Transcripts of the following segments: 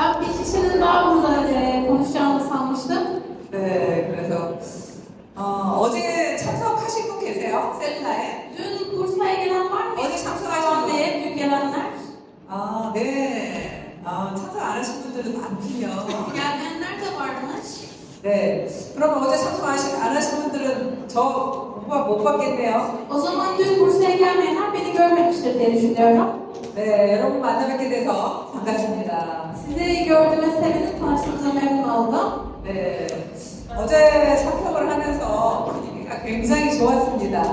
Ben bir kişinin daha burada konuşacağını sanmıştım. 네, 그래서 어제 참석하신 분 계세요? 세미나에? Dün Bursa'ya gelen var mı? 어제 참석하신 분? Dün gelenler. 아, 네. 참석 안 하신 분들도 많군요. Gelmeyenler de varmış. 네. 그럼 어제 참석 안 하신 분들은 저 못 봤겠네요. O zaman dün Bursa'ya gelmeyenler beni görmemiştir diye düşünüyorum. 네, 여러분 만나뵙게 돼서 반갑습니다. Sizi gördüğüme sevindim, tanıştığımıza memnun oldum. 네, 어제 참석을 하면서 분위기가 굉장히 좋았습니다.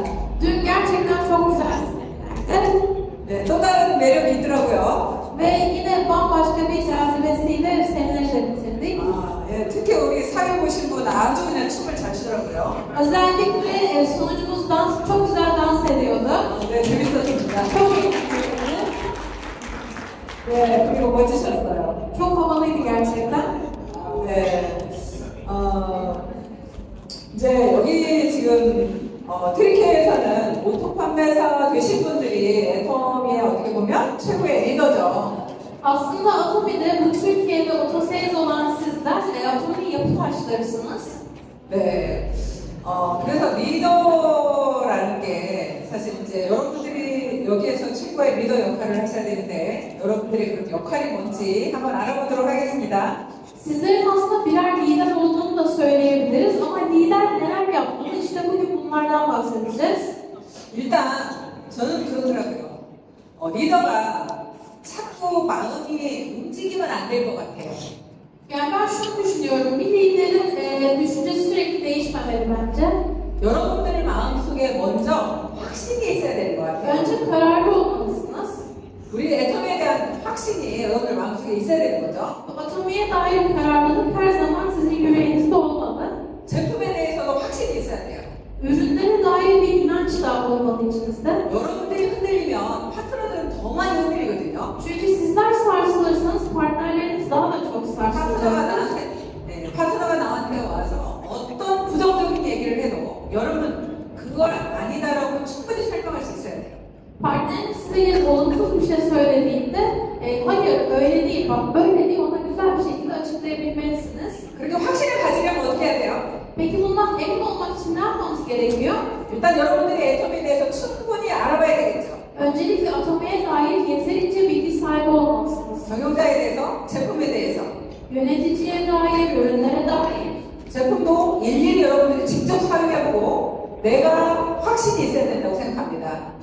Dün gerçekten çok güzel seminerdi. 네, 또 다른 매력이 있더라고요. Ve yine bambaşka bir cazibesiyle semineri bitirdik. 예, 특히 우리 사회 보신 분 아주 그냥 춤을 잘 추더라고요. Özellikle sunucumuz çok güzel dans ediyordu. 네, 재밌었습니다. Çok eğlenceliydi. 네, 그리고 멋지셨어요. Çok havalıydı gerçekten. 네, 이제 여기 지금 트리케에서는 오토 판매사 되신 분들이 애터미의 어떻게 보면 최고의 리더죠. Aslında Atomi'de bu Türkiye'de otosales olan sizler Atomi yapı taşlarısınız. 네, 그래서 리더라는 게 사실 이제 여러분들이 여기에서 최고의 리더 역할을 하셔야 되는데 여러분들의 그 역할이 뭔지 한번 알아보도록 하겠습니다. Sizlerin aslında birer lider olduğunu da söyleyebiliriz ama lider neler yapmalı işte bugün bunlardan bahsedeceğiz. 일단 저는 그러더라고요. 리더가 자꾸 마음이 움직이면 안 될 것 같아요. Yani ben şunu düşünüyorum, bir liderin düşüncesi sürekli değişmemeli bence. 여러분들 마음속에 먼저 확신이 있어야 되는 것 같아요. Önce kararlı olmalısınız. 우리 애텀에 대한 확신이 여러분들 마음속에 있어야 되는 거죠. Atomiye dair kararlılık her zaman sizin yüreğinizde olmalı. 제품에 대해서도 확신이 있어야 돼요. Ürünlere dair bir inanç da olmalı içinizde. 여러분들이 흔들리면 파트너들은 더 많이 흔들리거든요. Çünkü sizler sarsılırsanız partnerleriniz daha da çok sarsılacaktır. 파트너가 나한테 와서 어떤 부정적인 얘기를 해도 여러분 그걸 아니다라고 충분히 설명할 수 있어야 돼요. Partneriniz size gelip olumsuz bir şey söylediğinde hayır öyle değil bak böyle değil ona güzel bir şekilde açıklayabilmelisiniz. 그렇게 확신을 가지려면 어떻게 해야 돼요? Peki bundan emin olmak için ne yapmamız gerekiyor? 일단 여러분들이 애텀에 대해서 충분히 알아봐야 되겠죠. Öncelikle Atomi'ye dair yeterince bilgi sahibi olmalısınız. 경영자에 대해서, 제품에 대해서. Yöneticiye dair, ürünlere dair. 제품도 일일이 여러분들이 직접 사용해보고 내가 확신이 있어야 된다고 생각합니다.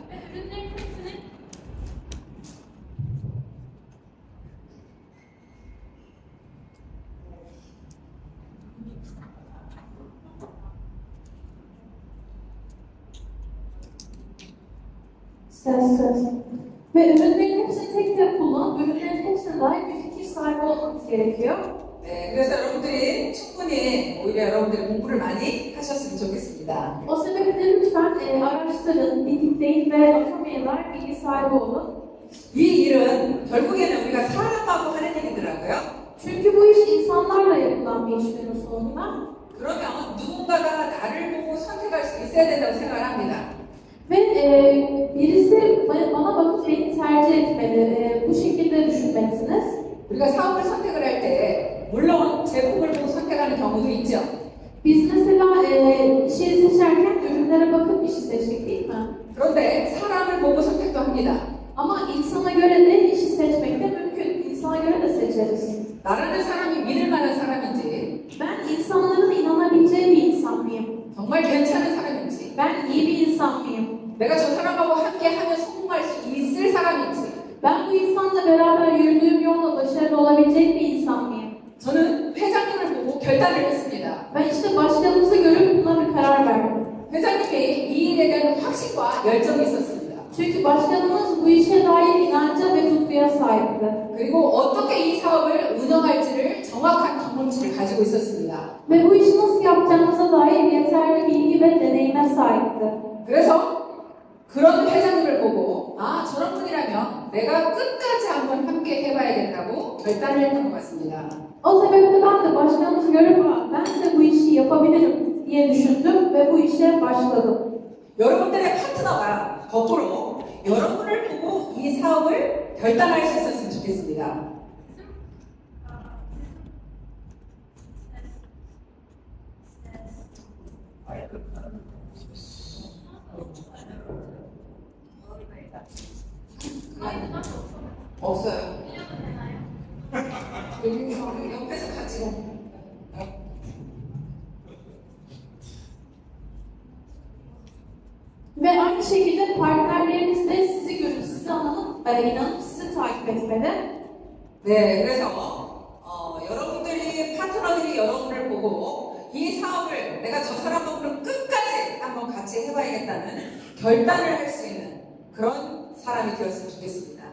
Ve ürünlerin hepsini tek tek kullanıp ürünlerin hepsine dair bir fikir sahibi olmanız gerekiyor. 네, 그래서 여러분들이 충분히 오히려 여러분들이 공부를 많이 하셨으면 좋겠습니다. O sebeple lütfen araştırın, dikleyin ve Atomi'ye dair bilgi sahibi olun. 이 일은 결국에는 우리가 사람하고 하는 일이더라고요. Çünkü bu iş insanlarla yapılan bir iş günün sonunda. 그러면 누군가가 나를 보고 선택할 수 있어야 된다고 생각을 합니다. Ve birisi bana bakıp beni tercih etmeli. Bu şekilde düşünmelisiniz. 우리가 사업을 선택을 할 때 물론 제품을 보고 선택하는 경우도 있죠. Biz mesela işi seçerken ürünlere bakıp işi seçtik değil mi? 그런데 사람을 보고 선택도 합니다. Ama insana göre de işi seçmek de mümkün. İnsana göre de seçeriz. 나라는 사람이 믿을 만한 사람인지 Ben insanların inanabileceği bir insan mıyım? 정말 괜찮은 사람인지 Ben iyi bir insan mıyım? 내가 저 사람하고 함께 하면 성공할 수 있을 사람인지 Ben bu insanla beraber yürüdüğüm yolda başarılı olabilecek bir insan mıyım? 저는 회장님을 보고 결단을 했습니다. Ben işte başkanımızı görüp buna bir karar verdim. 회장님이 이 일에 대한 확신과 열정이 있었습니다. Çünkü başkanımız bu işe dair inanca ve tutkuya sahipti. 그리고 어떻게 이 사업을 운영할지를 정확한 경험치를 가지고 있었습니다. Ve bu işi nasıl yapacağımıza dair yeterli bilgi ve deneyime sahipti. 그래서 그런 회장님을 보고 저런 분이라면 내가 끝까지 한번 함께 해봐야겠다고 결단을 했던 것 같습니다. O sebeple ben de başkanımızı görüp ben de bu işi yapabilirim diye düşündüm ve bu işe başladım. 여러분들의 파트너가 거꾸로 여러분을 보고 이 사업을 결단할 수 있었으면 좋겠습니다. 없어요. 여기 옆에서 같이 Ve aynı şekilde partnerleriniz de sizi görüp sizi inanıp sizi takip etmeli. 네, 그래서 여러분들이 파트너들이 여러분을 보고 이 사업을 내가 저 사람하고는 끝까지 한번 같이 해봐야겠다는 결단을 할 수 있는 그런 사람이 되었으면 좋겠습니다.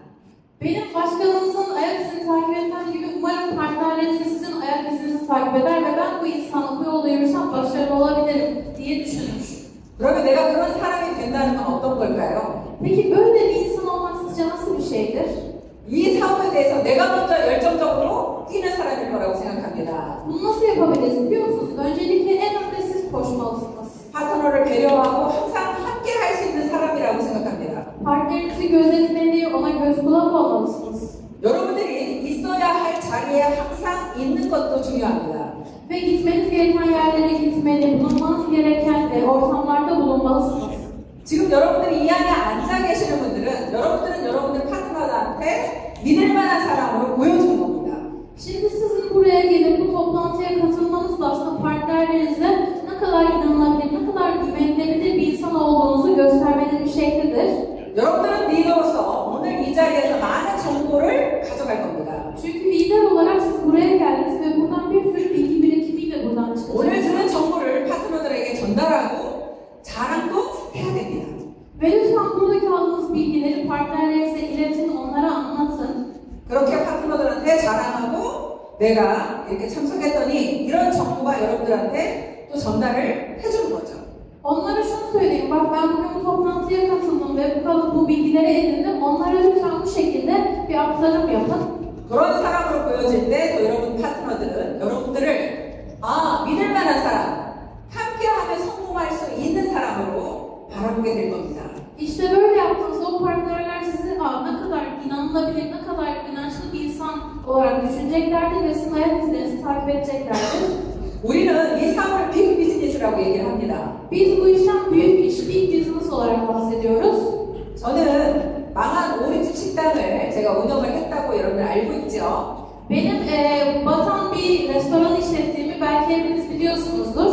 Benim başkanımızın ayak izini takip etmem gibi umarım partnerleriniz de sizin ayak izinizi takip eder ve ben bu insanla bu yolda yürürsem başarılı olabilirim diye düşünür. 그러면 내가 그런 사람이 된다는 건 어떤 걸까요? Peki böyle bir insan olmak sizce nasıl bir şeydir? 이 사업에 대해서 내가 먼저 열정적으로 뛰는 사람일 거라고 생각합니다. Bunu nasıl yapabiliriz biliyor musunuz? Öncelikle en önde siz koşmalısınız. 파트너를 배려하고 항상 함께 할 수 있는 사람이라고 생각합니다. Partnerinizi gözetmeli, ona göz kulak olmalısınız. 여러분들이 있어야 할 자리에 항상 있는 것도 중요합니다. Ve gitmeniz gereken yerlere gitmeli, bulunmanız gereken ortamlarda bulunmalısınız. 지금 여러분들이 이 안에 앉아 계시는 분들은 여러분들 파트너한테 믿을 만한 사람으로 보여주는 겁니다. Şimdi sizin buraya gelip bu toplantıya katılmanız da aslında partnerlerinize ne kadar inanılabilir, ne kadar güvenilebilir bir insan olduğunuzu göstermenin bir şeklidir. 여러분들은 리더로서 오늘 이 자리에서 많은 정보를 가져갈 겁니다. Çünkü lider olarak siz buraya geldiniz ve buradan bir sürü bilgi birikimiyle buradan 오늘 çıkacaksınız. 들은 정보를 파트너들에게 전달하고 자랑도 해야 됩니다. Ve lütfen buradaki aldığınız bilgileri partnerlerinize iletin, onlara anlatın. 그렇게 파트너들한테 자랑하고 내가 이렇게 참석했더니 이런 정보가 여러분들한테 또 전달을 해주는 거죠. Onlara şunu söyleyeyim, bak ben bugün bu toplantıya katıldım ve bu bilgileri edindim. Onlara lütfen bu şekilde bir aktarım yapın. 그런 사람으로 보여질 때 또 여러분 파트너들은 여러분들을 믿을 만한 사람, 함께하면 성공할 수 있는 사람으로 바라보게 될 겁니다. İşte böyle yaptığınızda o partnerler sizi ne kadar inanılabilir, ne kadar inançlı bir insan olarak düşüneceklerdir ve sizin ayak izlerinizi takip edeceklerdir. 우리는 이 사업을 빅 비즈니스라고 얘기를 합니다. Biz bu işten büyük iş, big business olarak bahsediyoruz. 저는 망한 오리집 식당을 제가 운영을 했다고 여러분들 알고 있죠? Benim batan bir restoran işlettiğimi belki hepiniz biliyorsunuzdur.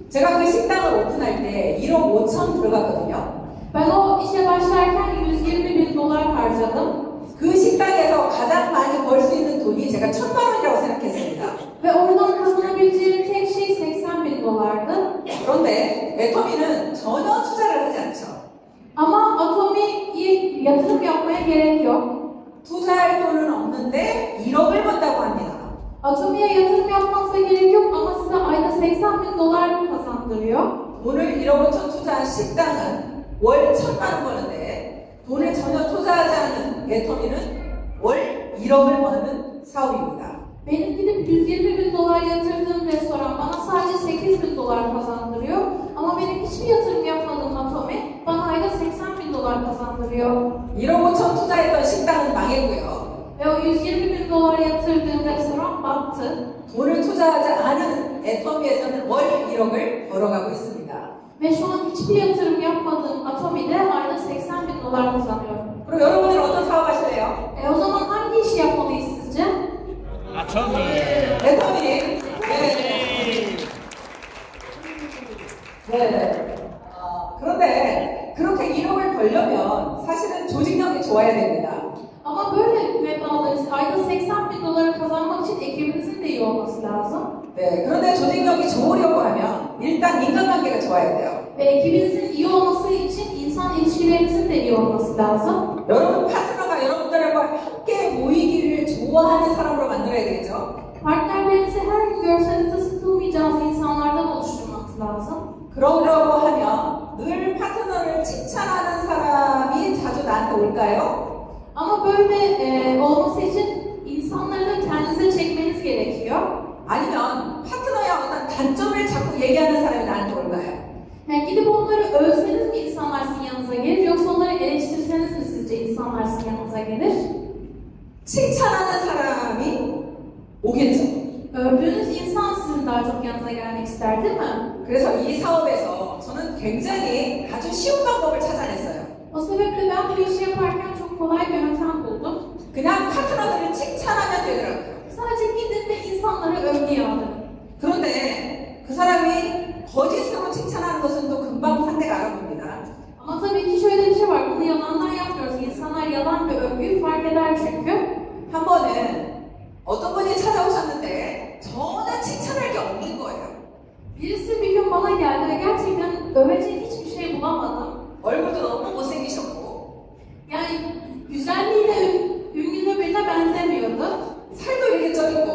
제가 그 식당을 오픈할 때 1억 5천 들어갔거든요. Ben o işe başlarken 120.000 dolar harcadım. 그 식당에서 가장 많이 벌 수 있는 돈이 제가 1,000만 원이라고 생각했습니다. Ve oradan kazanabileceğim tek şey 80.000 dolardı. 그런데 애터미는 전혀 투자를 하지 않죠. Ama Atomi'ye yatırım yapmaya gerek yok. 투자할 돈은 없는데 1억을 번다고 합니다. Atomi'ye yatırım yapmanıza gerek yok ama size ayda 80.000 dolar kazandırıyor. 돈을 1억 5천 투자한 식당은 월 1,000만 원 버는데 돈을 전혀 투자하지 않은 애터미는 월 1억을 버는 사업입니다. Benim gidip 120.000 dolar yatırdığım restoran bana sadece 8.000 dolar kazandırıyor. Ama benim hiçbir yatırım yapmadığım Atomi bana ayda 80.000 dolar kazandırıyor. 1억 5천 투자했던 식당은 망했고요. Ve o 120.000 dolar yatırdığım restoran battı. 돈을 투자하지 않은 애터미에서는 월 1억을 벌어가고 있습니다. Ve şu an hiçbir yatırım yapmadığım Atomi'de ayda 80.000 dolar kazanıyorum. 그럼 여러분들은 어떤 사업 하실래요? O zaman hangi işi yapmalıyız sizce? 아토미. 애터미. 네. 그런데 그렇게 1억을 벌려면 사실은 조직력이 좋아야 됩니다. Ama böyle meblalarız. Ayda 80.000 doları kazanmak için ekibinizin de iyi olması lazım. 네. 그런데 조직력이 좋으려고 하면 일단 인간관계가 좋아야 돼요. Ve ekibinizin iyi olması için insan ilişkilerinizin de iyi olması lazım. 여러분 파트너가 여러분들과 함께 모이기를 좋아하는 사람으로 만들어야 되겠죠? Partnerlerinizi her gün görseniz de sıkılmayacağınız insanlardan oluşturmanız lazım. 그러려고 하면 늘 파트너를 칭찬하는 사람이 자주 나한테 올까요? Ama böyle olması için insanları da kendinize çekmeniz gerekiyor. 아니면 파트너의 어떤 단점을 자꾸 얘기하는 사람이 나한테 올까요? Yani gidip onları övseniz mi insanlar sizin yanınıza gelir yoksa onları eleştirseniz mi sizce insanlar sizin yanınıza gelir? 칭찬하는 사람이 오겠죠. Övdüğünüz insan sizin daha çok yanınıza gelmek ister değil mi? 그래서 이 사업에서 저는 굉장히 아주 쉬운 방법을 찾아냈어요. O sebeple ben bu işi yaparken çok kolay bir yöntem buldum. 그냥 파트너들을 칭찬하면 되더라고요. Sadece gidin ve insanlara övgü yağdırın. 그런데 그 사람이 거짓으로 칭찬하는 것은 또 금방 상대가 알아봅니다. Ama tabii ki şöyle bir şey var. Bunu yalandan yapmıyoruz. İnsanlar yalan ve övgüyü fark eder çünkü. 한 번은 어떤 분이 찾아오셨는데 전혀 칭찬할 게 없는 거예요. Birisi bir gün bana geldi ve gerçekten övecek hiçbir şey bulamadım. 얼굴도 너무 못생기셨고 Yani güzelliğiyle ünlü birine benzemiyordu. 살도 이렇게 쪄 있고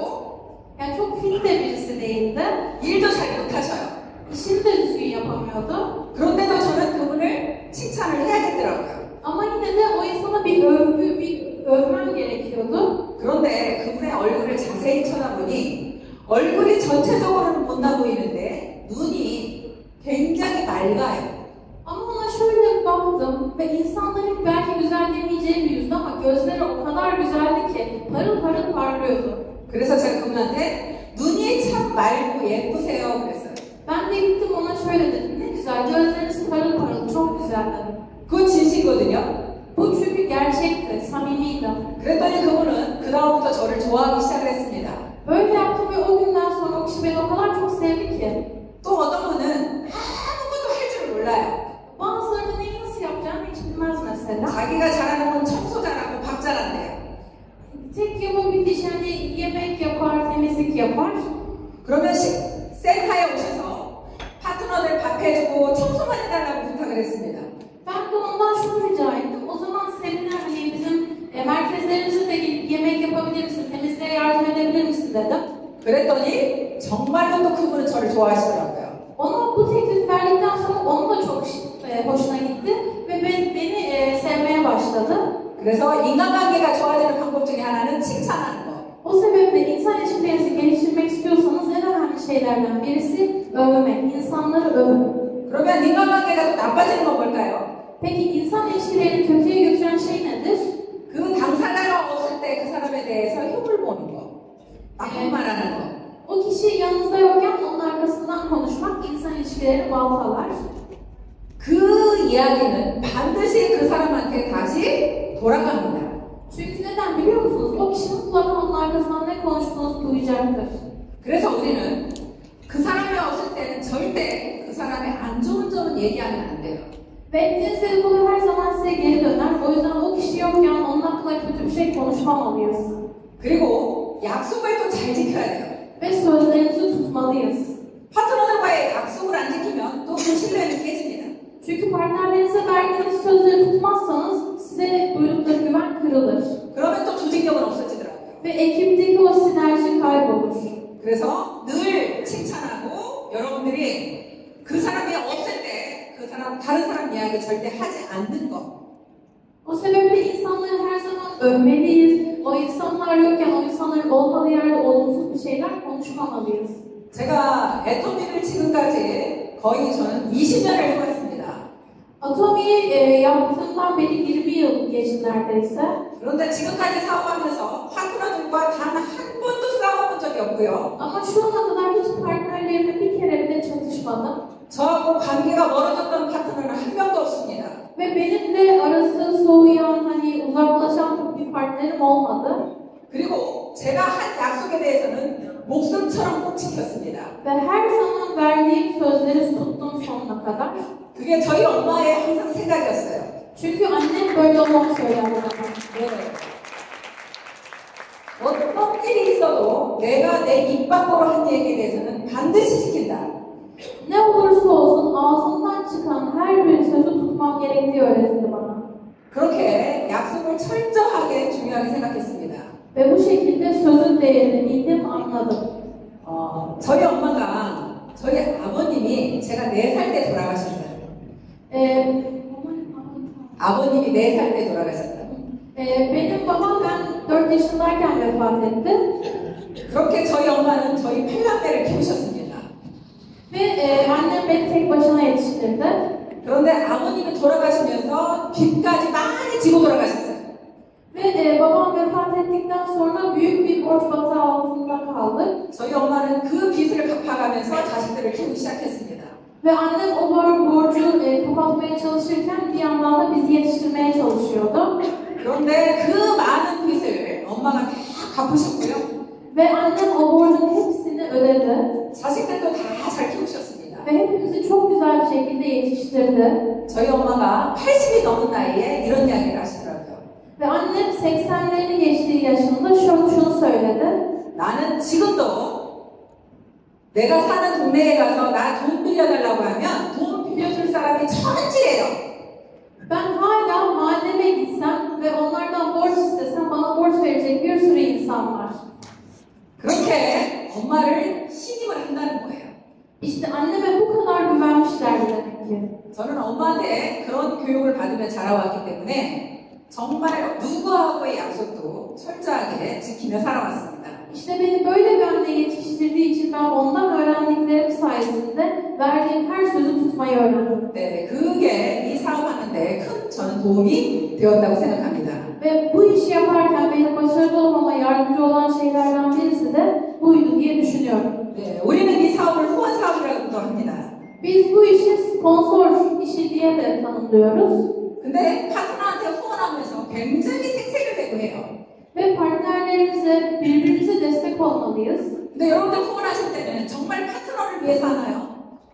Yani çok fit de birisi değildi. 일도 잘 못하셔요. İşini de düzgün yapamıyordu. 그런데도 저는 그분을 칭찬을 해야겠더라고요. Ama yine de o insana bir övmem gerekiyordu. 그런데 그분의 얼굴을 자세히 쳐다보니 얼굴이 전체적으로는 못나 보이는데 눈이 굉장히 맑아요. Ama ona şöyle baktım ve insanların belki güzel demeyeceği bir yüzdü ama gözleri o kadar güzeldi ki parıl parıl parlıyordu. 그래서 제가 그분한테 눈이 참 맑고 예쁘세요 그랬어요. Ben de gittim ona şöyle dedim. Ne güzel gözleriniz parıl parıl çok güzel dedim. 그건 진실이거든요. Bu çünkü gerçekti, samimiydi. 그랬더니 그분은 그 다음부터 저를 좋아하기 시작을 했습니다. Böyle yaptım ve o günden sonra o kişi beni o kadar çok sevdi ki. 또 어떤 분은 아무것도 할 줄 몰라요. Bazıları neyi nasıl yapacağını hiç bilmez mesela. 자기가 잘하는 건 청소 잘하고 밥 잘한대요. Tek yapabildiği şey hani yemek yapar, temizlik yapar. 그러면 센터에 오셔서 파트너들 밥 해주고 청소만 해달라고 부탁을 했습니다. Ben de ondan şunu rica ettim. O zaman seminer hani bizim merkezlerimize de gelip yemek yapabilir misin, temizliğe yardım edebilir misin dedim. 그랬더니 정말로 또 그분은 저를 좋아하시더라고요. Ona bu teklif verdikten sonra onun da çok hoşuna gitti ve beni sevmeye başladı. 그래서 인간관계가 좋아지는 방법 중에 하나는 칭찬하는 거. O sebeple insan ilişkilerinizi geliştirmek istiyorsanız en önemli şeylerden birisi övmek, insanları övün. 그러면 인간관계가 또 나빠지는 건 뭘까요? Peki insan ilişkilerini kötüye götüren şey nedir? 그 당사자가 없을 때 그 사람에 대해서 흉을 보는 거. 나쁜 말하는 거. O kişi yanınızda yokken onun arkasından konuşmak insan ilişkilerini baltalar. 그 이야기는 반드시 그 사람한테 다시 돌아갑니다. Çünkü neden biliyor musunuz? O kişi mutlaka onun arkasından ne konuştuğunuzu duyacaktır. 그래서 우리는 그 사람이 없을 때는 절대 그 사람의 안 좋은 점은 얘기하면 안 돼요. Ve ettiğiniz dedikodu her zaman size geri döner. O yüzden o kişi yokken onun hakkında kötü bir şey konuşmamalıyız. 그리고 약속을 또 잘 지켜야 돼요. Ve sözlerimizi tutmalıyız. 파트너들과의 약속을 안 지키면 또 그 신뢰는 깨집니다. Çünkü partnerlerinize verdiğiniz sözleri tutmazsanız size duydukları güven kırılır. 그러면 또 조직력은 없어지더라고요. Ve ekipteki o sinerji kaybolur. 그래서 늘 칭찬하고 여러분들이 그 사람이 없을 때 그 사람 다른 사람 이야기 절대 하지 않는 거. O sebeple insanları her zaman övmeliyiz. O insanlar yokken o insanların olmadığı yerde olumsuz bir şeyler konuşmamalıyız. 제가 애터미를 지금까지 거의 저는 20년을 해왔습니다. Atomi'yi yaptığımdan beri 20 yıl geçti neredeyse. 그런데 지금까지 사업하면서 파트너들과 단 한 번도 싸워본 적이 없고요. Ama şu ana kadar hiç partnerlerimle bir kere bile çatışmadım. 저하고 관계가 멀어졌던 파트너는 한 명도 없습니다. Ve benimle arası soğuyan, hani uzaklaşan bir partnerim olmadı. 그리고 제가 한 약속에 대해서는 목숨처럼 꼭 지켰습니다. Ve her zaman verdiğim sözleri tuttum sonuna kadar. 그게 저희 엄마의 항상 생각이었어요. Çünkü annem böyle olmak söylerdi bana. 네. 어떤 일이 있어도 내가 내 입 밖으로 한 얘기에 대해서는 반드시 지킨다. Ne olursa olsun ağzından çıkan her bir sözü tutmam gerektiği öğretildi bana. 그렇게 약속을 철저하게 중요하게 생각했습니다. Ve bu şekilde sözün değerini bildim, anladım. 저희 엄마가 저희 아버님이 제가 4살 때 돌아가셨어요. 아버님이 4살 때 돌아가셨어요. Benim babam ben 4 yaşındayken vefat etti. 그렇게 저희 엄마는 저희 8남매를 키우셨습니다. Ve annem beni tek başına yetiştirdi. 그런데 아버님이 돌아가시면서 빚까지 많이 지고 돌아가셨어요. Ve babam vefat ettikten sonra büyük bir borç batağı altında kaldık. 저희 자식들을 키우기 시작했습니다. Ve annem o borcu kapatmaya çalışırken bir yandan da bizi yetiştirmeye çalışıyordu. 그런데 그 많은 빚을 엄마가 다 갚으셨고요. Ve annem o borcun hepsini ödedi. 자식들도 다 잘 키우셨습니다. Ve hepimizi çok güzel bir şekilde yetiştirdi. 저희 엄마가 80이 넘은 나이에 이런 이야기를 하시더라고요. Ve annem 80'lerini geçtiği yaşında şunu söyledi. 나는 지금도 내가 사는 동네에 가서 나 돈 빌려달라고 하면 돈 빌려줄 사람이 천지예요. Ben hala mahalleme gitsem ve onlardan borç istesem bana borç verecek bir sürü insan var. 그렇게 엄마를 신임을 한다는 거예요. İşte anneme bu kadar güvenmişlerdi demek ki. 저는 엄마한테 그런 교육을 받으며 자라왔기 때문에 정말 누구하고의 약속도 철저하게 지키며 살아왔습니다. İşte beni böyle bir anne yetiştirdiği için ben ondan öğrendiklerim sayesinde verdiğim her sözü tutmayı öğrendim. 네, 그게 이 사업하는데 큰 저는 도움이 되었다고 생각합니다. Ve bu işi yaparken benim başarılı olmama yardımcı olan şeylerden birisi de buydu diye düşünüyorum. 네, 우리는 이 사업을 후원 사업이라고도 합니다. Biz bu işi sponsor işi diye de tanımlıyoruz. 근데 파트너한테 후원하면서 굉장히 생색을 내고 해요. Ve partnerlerimize, birbirimize destek olmalıyız. 근데 여러분들 후원하실 때는 정말 파트너를 위해서 하나요?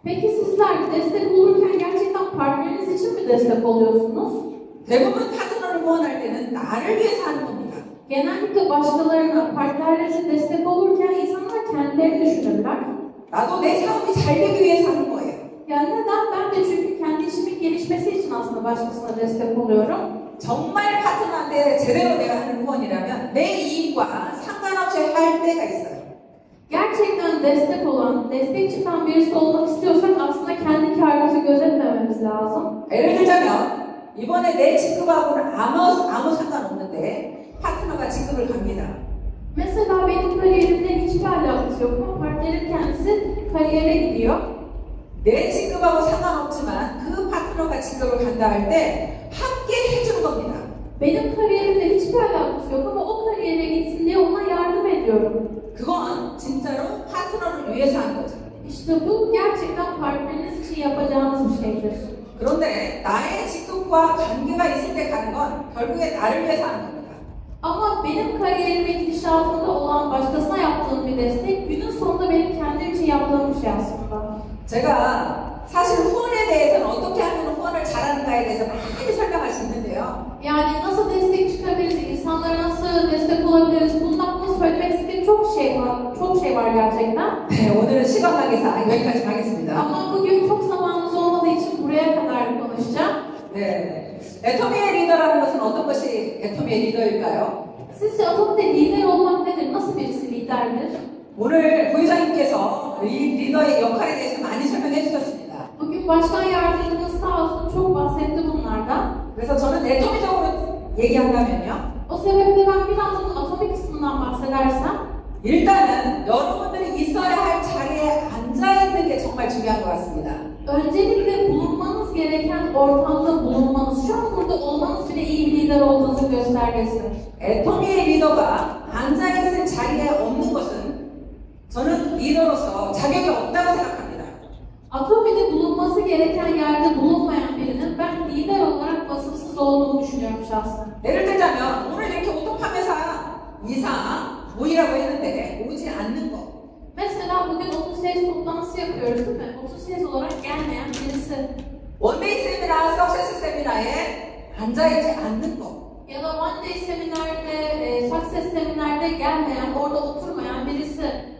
Peki sizler destek olurken gerçekten partneriniz için mi destek oluyorsunuz? 대부분 파트너를 후원할 때는 나를 위해서 하는 겁니다. Genellikle başkalarına, partnerlerinize destek olurken insanlar kendilerini düşünürler. 나도 내 사업이 잘 되기 위해서 하는 거예요. Yani neden? Ben de çünkü kendi işimin gelişmesi için aslında başkasına destek oluyorum. 정말 파트너한테 제대로 내가 하는 후원이라면 내 이익과 상관없이 할 때가 있어요. Gerçekten destek olan, destek çıkan birisi olmak istiyorsak aslında kendi kârımızı gözetmememiz lazım. 예를 들자면 이번에 내 직급하고는 아무 상관없는데 파트너가 직급을 갑니다. Mesela benim kariyerimle hiçbir alakası yok ama partnerim kendisi kariyere gidiyor. 내 직급하고 상관없지만 그 파트너가 직급을 간다 할 때 함께 해주는 겁니다. Benim kariyerimle hiçbir alakası yok ama o kariyere gitsin diye ona yardım ediyorum. 그건 진짜로 파트너를 위해서 하는 거죠. İşte bu gerçekten partneriniz için yapacağınız bir şeydir. 그런데 나의 직급과 관계가 있을 때 가는 건 결국에 나를 위해서 하는 겁니다. Ama benim kariyerim ve gidişatımda olan başkasına yaptığım bir destek günün sonunda benim kendim için yaptığım bir şey aslında. 제가 사실 후원에 대해서는 어떻게 하면 후원을 잘하는가에 대해서 많이 설명할 수 있는데요. Yani nasıl destek çıkabiliriz, insanlara nasıl destek olabiliriz, bunun hakkında söylemek istediğim çok şey var gerçekten. 네, 오늘은 시간 관계상 여기까지 하겠습니다. Ama bugün çok zamanımız olmadığı için buraya kadar konuşacağım. 네, 애터미의 리더라는 것은 어떤 것이 애터미의 리더일까요? Sizce Atom'da lider olmak nedir? Nasıl birisi liderdir? 오늘 부회장님께서 이 리더의 역할에 대해서 많이 설명해 주셨습니다. Bugün başkan yardımcımız sağ olsun çok bahsetti bunlardan. 그래서 저는 애터미적으로 얘기한다면요. O sebeple ben biraz bunun atomik kısmından bahsedersem, 일단은 여러분들이 있어야 할 자리에 앉아 있는 게 정말 중요한 것 같습니다. öncelikle bulunmanız gereken ortamda bulunmanız, şu an burada olmanız bile iyi bir lider olduğunuzu göstergesi. 애터미의 리더가 앉아 있을 자리에 없는 것은 저는 리더로서 자격이 없다고 생각합니다. Atomide bulunması gereken yerde bulunmayan birinin ben lider olarak vasıfsız olduğunu düşünüyorum şahsen. 예를 들자면 오늘 이렇게 오토파메사 이사 모이라고 했는데 오지 않는 거. Mesela bugün 30 toplantısı yapıyoruz değil mi? 30 olarak gelmeyen birisi. 원데이 세미나, 석세스 세미나에 앉아있지 않는 거. Ya da One Day seminerde, Success seminerde gelmeyen, orada oturmayan birisi.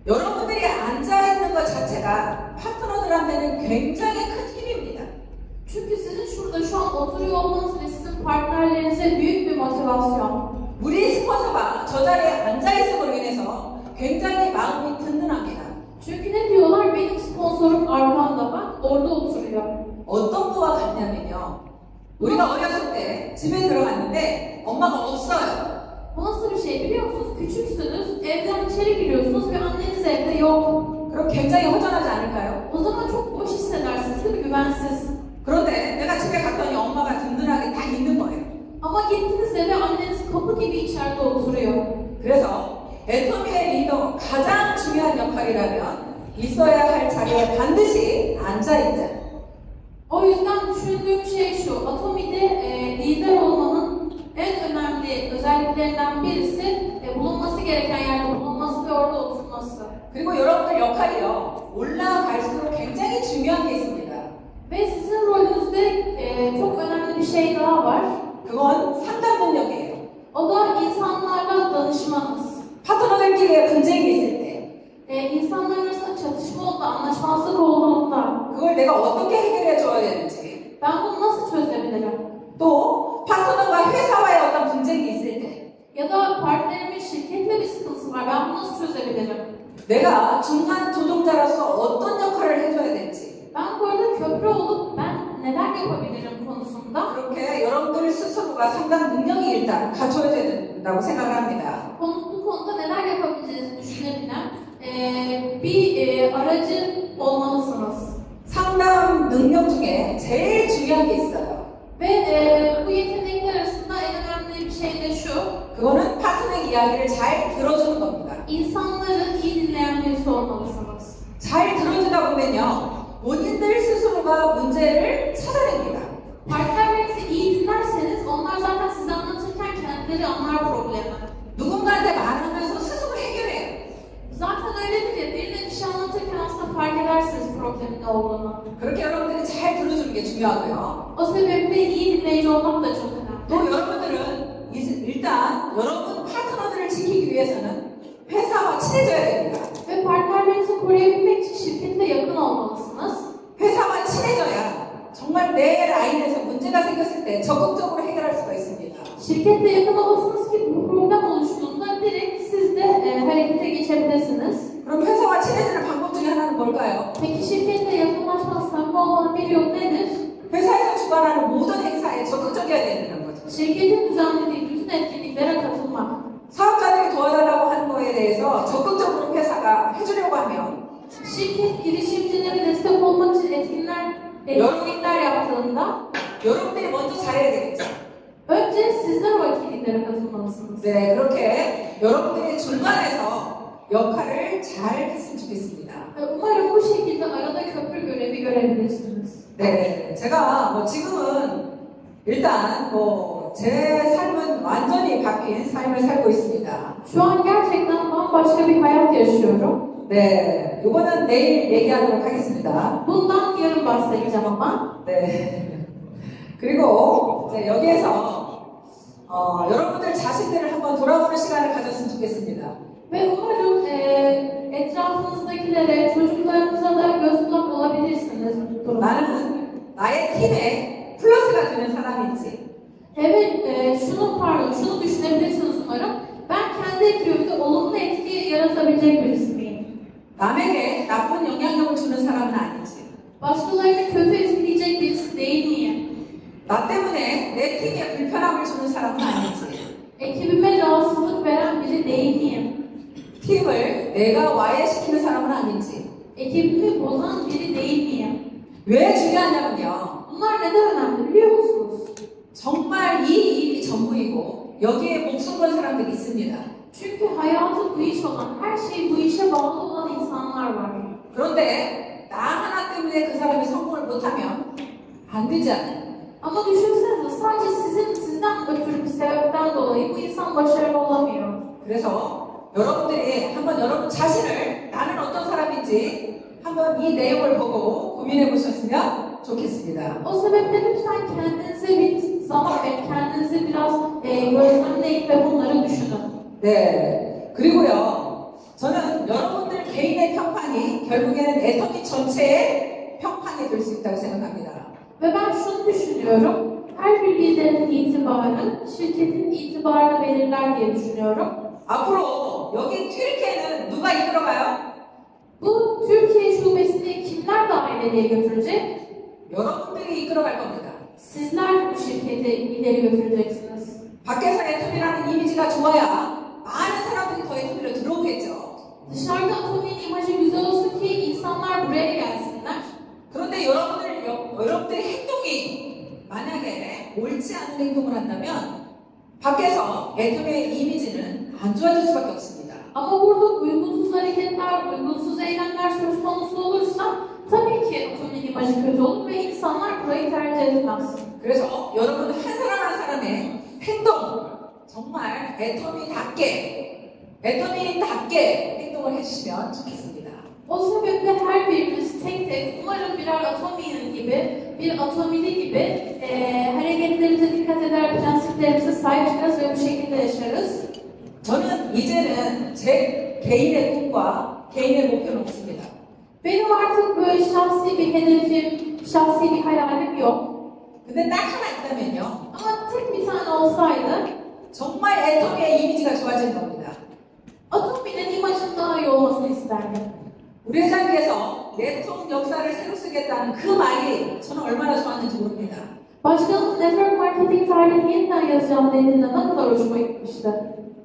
여러분들이 앉아있는 것 자체가 파트너들한테는 굉장히 큰 힘입니다. Çünkü sizin şurada şu an oturuyor olmanız ve sizin partnerlerinize büyük bir motivasyon. 우리 스폰서가 저 자리에 앉아있음으로 인해서 굉장히 마음이 든든합니다. Çünkü ne diyorlar? Benim sponsorum arkamda bak, orada oturuyor. 어떤 거와 같냐면요. 우리가 어렸을 때 집에 들어갔는데 엄마가 없어요. Bu nasıl bir şey biliyor musunuz? Küçüksünüz, evden içeri giriyorsunuz ve anneniz evde yok. 그럼 굉장히 허전하지 않을까요? O zaman çok boş hissedersiniz değil mi? Güvensiz. 그런데 내가 집에 갔더니 엄마가 든든하게 딱 있는 거예요. Ama gittiniz eve anneniz kapı gibi içeride oturuyor. 그래서 애터미의 리더 가장 중요한 역할이라면 있어야 할 자리에 반드시 앉아있자. O yüzden düşündüğüm şey şu, Atomi'de lider olmanın en önemli özelliklerinden birisi bulunması gereken yerde bulunması ve orada oturması. 그리고 여러분들 역할이요, 올라갈수록 굉장히 중요한 게 있습니다. Ve sizin rolünüzde çok önemli bir şey daha var. 그건 상담 능력이에요. O da insanlarla danışmanız. 파트너들끼리의 분쟁이 있을 때 İnsanlar arasında çatışma olduğunda, anlaşmazlık olduğunda 그걸 내가 어떻게 해결해 줘야 되는지, ben bunu nasıl çözebilirim? 또 파트너가 회사와의 어떤 분쟁이 있을 때 Ya da partnerimin şirketle bir sıkıntısı var, ben bunu nasıl çözebilirim? 내가 중간 조종자로서 어떤 역할을 해줘야 될지, Ben bu arada köprü olup ben neler yapabilirim konusunda 그렇게 여러분들 스스로가 상당 능력이 일단 갖춰야 된다고 생각을 합니다. bu konuda neler yapabileceğinizi düşünebilen bir aracı olmalısınız. 상담 능력 중에 제일 중요한 게 있어요. Ve bu yetenekler arasında en önemli bir şey de şu, 그거는 파트너의 이야기를 잘 들어주는 겁니다. insanları iyi dinleyen birisi olmalısınız. 잘 들어주다 보면요, 본인들 스스로가 문제를 찾아냅니다. Partnerlerinizi iyi dinlerseniz onlar zaten size anlatırken kendileri anlar problemi. 누군가한테 말하면서 스스로 해결해요. Zaten öyledir ya, birine bir şey anlatırken aslında fark edersiniz problemin ne olduğunu. 그렇게 여러분들이 잘 들어주는 게 중요하고요. O sebeple iyi dinleyici olmak da çok 또 önemli. 여러분들은 일단 여러분 파트너들을 지키기 위해서는 회사와 친해져야 됩니다. Ve partnerlerinizi koruyabilmek için şirketle yakın olmalısınız. 회사와 친해져야 정말 내 라인에서 문제가 생겼을 때 적극적으로 해결할 수가 있습니다. Şirketle yakın olasınız ki bu problem oluştuğunda direkt siz de harekete geçebilirsiniz. 그럼 회사와 친해지는 방법 중에 하나는 뭘까요? Peki şirketle yakınlaşmanın samimi olmanın bir yolu nedir? 회사에서 주관하는 모든 행사에 적극적이어야 된다는 거죠. Şirketin düzenlediği bütün etkinliklere katılmak. 사업가들이 도와달라고 하는 거에 대해서 적극적으로 회사가 해주려고 하면 Şirket girişimcilere destek olmak için etkinlikler yaptığında 여러분들이 먼저 잘해야 되겠죠. önce sizler o etkinliklere katılmalısınız. 네, 그렇게 여러분들이 중간에서 역할을 잘 했으면 좋겠습니다. Umarım bu şekilde arada köprü görevi görebilirsiniz. 네, 제가 지금은 일단 제 삶은 완전히 바뀐 삶을 살고 있습니다. Şu an gerçekten bambaşka bir hayat yaşıyorum. 네, 이거는 내일 얘기하도록 하겠습니다. Bundan yarın bahsedeceğim ama. 네. 그리고 이제 여기에서 여러분들 자신들을 한번 돌아보는 시간을 가졌으면 좋겠습니다. Ve umarım etrafınızdakilere, çocuklarınıza da göz kulak olabilirsiniz bu durumda. 나는 나의 팀에 플러스가 되는 사람인지, Evet, şunu düşünebilirsiniz umarım. Ben kendi ekibimde olumlu etki yaratabilecek birisi miyim? 남에게 나쁜 영향력을 주는 사람은 아닌지, Başkalarını kötü etkileyecek birisi değil miyim? 나 때문에 내 팀에 불편함을 주는 사람은 아닌지, Ekibime rahatsızlık veren biri değil miyim? 팀을 내가 와해시키는 사람은 아닌지. Ekibimi bozan biri değil miyim? 왜 중요하냐면요, Bunlar neden önemli biliyor musunuz? 정말 이 일이 전부이고 여기에 목숨 건 사람들이 있습니다. Çünkü hayatı bu iş olan, her şey bu işe bağlı olan insanlar var. 그런데 나 하나 때문에 그 사람이 성공을 못하면 안 되지 않아요? Ama düşünsenize sadece sizden ötürü bir sebepten dolayı bu insan başarılı olamıyor. 그래서 여러분들이 한번 여러분 자신을 나는 어떤 사람인지 한번 이 내용을 보고 고민해 보셨으면 좋겠습니다. O sebeple lütfen kendinize bir zaman ve kendinizi biraz gözlemleyin ve bunları düşünün. 네. 그리고요, 저는 여러분들 개인의 평판이 결국에는 애터미 전체의 평판이 될 수 있다고 생각합니다. Ve ben şunu düşünüyorum. Her bir liderin itibarı şirketin itibarını belirler diye düşünüyorum. 앞으로 여기 튀르키예는 누가 이끌어가요? Bu Türkiye şubesini kimler daireliğe götürecek? 여러분들이 이끌어갈 겁니다. Sizler bu şirketi ileri götüreceksiniz. 밖에서 애터미라는 이미지가 좋아야 많은 사람들이 더 애터미로 들어오겠죠. Dışarıda Atomi'nin imajı güzel olsun ki insanlar buraya gelsinler. 그런데 여러분들의 행동이 만약에 옳지 않은 행동을 한다면 밖에서 애터미의 이미지는 안 좋아질 수밖에 없습니다. Ama burada uygunsuz hareketler, uygunsuz eylemler söz konusu olursa tabii ki atomin imajı kötü olur ve insanlar burayı tercih etmez. 그래서 여러분 한 사람 한 사람의 행동 정말 애터미인답게 행동을 해주시면 좋겠습니다. O sebeple her birimiz tek tek umarım birer atomin gibi, bir atomili gibi hareketlerimize dikkat eder, prensiplerimize sahip çıkarız ve bu şekilde yaşarız. 저는 이제는 제 개인의 꿈과 개인의 목표는 없습니다. Benim artık böyle şahsi bir hedefim, şahsi bir hayalim yok. 근데 딱 하나 있다면요. Ama tek bir tane olsaydı, 정말 애터미의 이미지가 좋아지는 겁니다. atominin imajının daha iyi olmasını isterdim. 우리 회장께서 네트워크 역사를 새로 쓰겠다는 그 말이 저는 얼마나 좋았는지 모릅니다. Başkanımız network marketing tarihini yeniden yazacağım dediğinde ne kadar hoşuma gitmişti.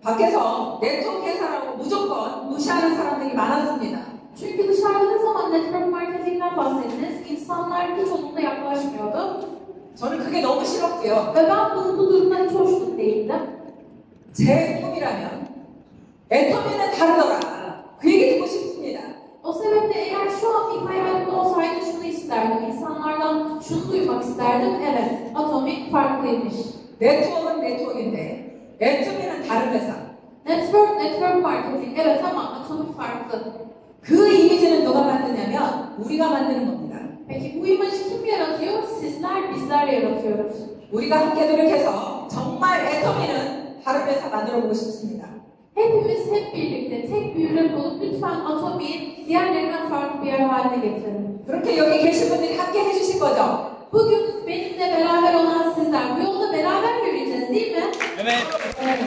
밖에서 네트워크 회사라고 무조건 무시하는 사람들이 많았습니다. Çünkü dışarıda ne zaman network marketingden bahsettiniz, insanlar hiç onunla yaklaşmıyordu. 저는 그게 너무 싫었고요. Ve ben bu durumdan hiç hoşnut değildim. 제 꿈이라면 애터미는 다르더라. 그 얘기 듣고 싶습니다. O sebeple eğer şu an bir hayalim olsaydı şunu isterdim. İnsanlardan şunu duymak isterdim. Evet, Atomic farklıymış. 네트워크는 네트워크인데 애터미는 다른 회사. Network marketing. Evet ama Atomic farklı. 그 이미지는 누가 만드냐면 우리가 만드는 겁니다. Peki bu imajı kim yaratıyor? Sizler, bizler yaratıyoruz. 우리가 함께 노력해서 정말 애터미는 다른 회사 만들어 보고 싶습니다. Hepimiz hep birlikte tek bir ürün bulup lütfen Atomi'yi diğerlerinden farklı bir yer haline getirelim. 그렇게 여기 계신 분들이 함께 해주실 거죠? Bugün benimle beraber olan sizler, bu yolda beraber yürüyeceğiz değil mi? Evet. Evet.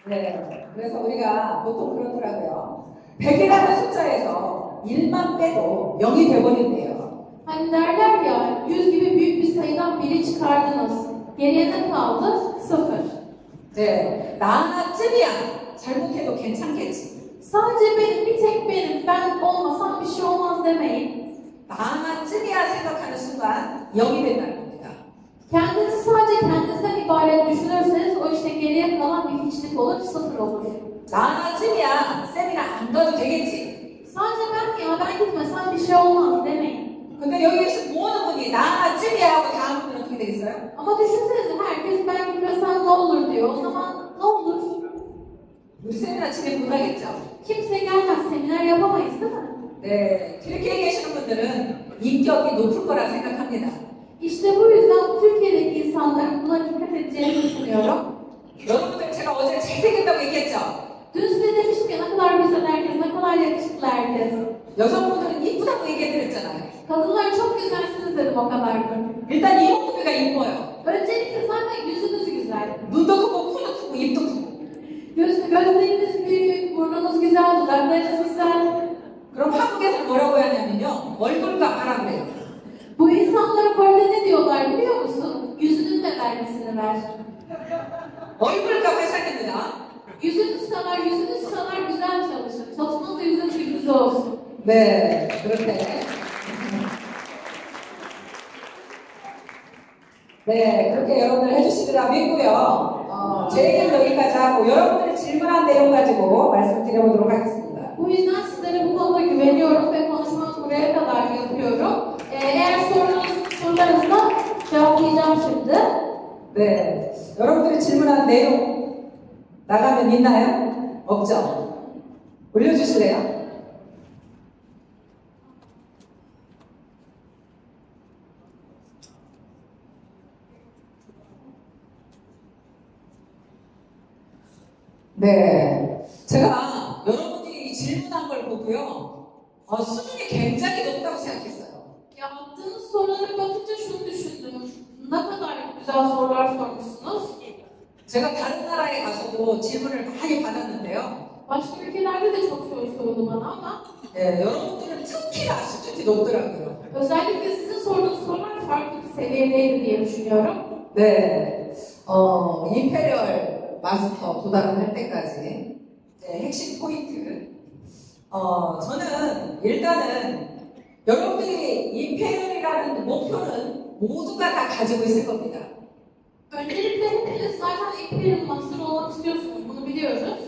네. 그래서 우리가 보통 그렇더라고요. 100이라는 숫자에서 1만 빼도 0이 돼버린대요. Hani derler ya, 100 gibi büyük bir sayıdan biri çıkardınız. Geriye ne kaldı? 0. 네. 나 하나쯤이야. 잘못해도 괜찮겠지. Sadece benim, bir tek benim, ben olmasam bir şey olmaz demeyin. 나 하나쯤이야 생각하는 순간 0이 된다는 겁니다. Kendinizi sadece kendinizden ibaret düşünürseniz o işte geriye kalan bir hiçlik olur, 0 olur. 나 하나쯤이야. 쌤이랑 안 가도 되겠지. Sadece ben gitmesem bir şey olmaz demeyin. 근데 여기 계신 모든 분이 나 하나쯤이야 하고 다음 분은 어떻게 되겠어요? Ama düşünsenize herkes ben gitmesem ne olur diyor. O zaman ne olur? 우리 세미나 진행 못하겠죠? Kimse gelmez, seminer yapamayız değil mi? 네, 튀르키예에 계시는 분들은 인격이 높을 거라 생각합니다. İşte bu yüzden Türkiye'deki insanların buna dikkat edeceğini düşünüyorum. 여러분들 제가 어제 잘생겼다고 얘기했죠? Dün size demiştim ya ne kadar güzel herkes, ne kadar yakışıklı herkes. 여성분들은 이쁘다고 얘기해드렸잖아요. Kadınlar çok güzelsiniz dedim o kadar gün. 일단 이목구비가 이뻐요. Öncelikle zaten yüzünüz güzel. 눈도 크고 코도 크고 입도 크고. Gözleriniz büyük, burnunuz güzel, dudaklarınız güzel. 그럼 한국에서 뭐라고 하냐면요. 얼굴과 하라 그래요. Bu insanlara böyle ne diyorlar biliyor musun? Yüzünün de vergisini ver. 얼굴과 하셔야됩니다. Yüzünüz kadar güzel çalışın. Çalışmanız da yüzünüz gibi güzel olsun. 네, 그렇게. 네, 그렇게 여러분들 해주시리라 믿고요. 제 얘기는 여기까지 하고 여러분들이 질문한 내용 가지고 말씀드려보도록 하겠습니다. Bu yüzden sizlere bu konuda güveniyorum ve konuşmamı buraya kadar yapıyorum. Eğer sorularınızda cevaplayacağım şimdi. 네, 여러분들이 질문한 내용 나가면 있나요? 없죠? 올려주실래요? 네, 제가 여러분이 질문한 걸 보고요, 수준이 굉장히 높다고 생각했어요. Yaptığınız sorulara bakınca şunu düşündüm. Ne kadar güzel sorular sormuşsunuz. 제가 다른 나라에 가서도 질문을 많이 받았는데요. Başka ülkelerde de çok soru soruldu bana ama 네, 여러분들은 특히나 수준이 높더라고요. özellikle sizin sorduğunuz sorular farklı bir seviyedeydi diye düşünüyorum. 네, 임페리얼 마스터 도달을 할 때까지 핵심 포인트. 저는 일단은 여러분들이 임페리얼이라는 목표는 모두가 다 가지고 있을 겁니다. Öncelikle hepiniz zaten Imperial Master olmak istiyorsunuz. Bunu biliyoruz.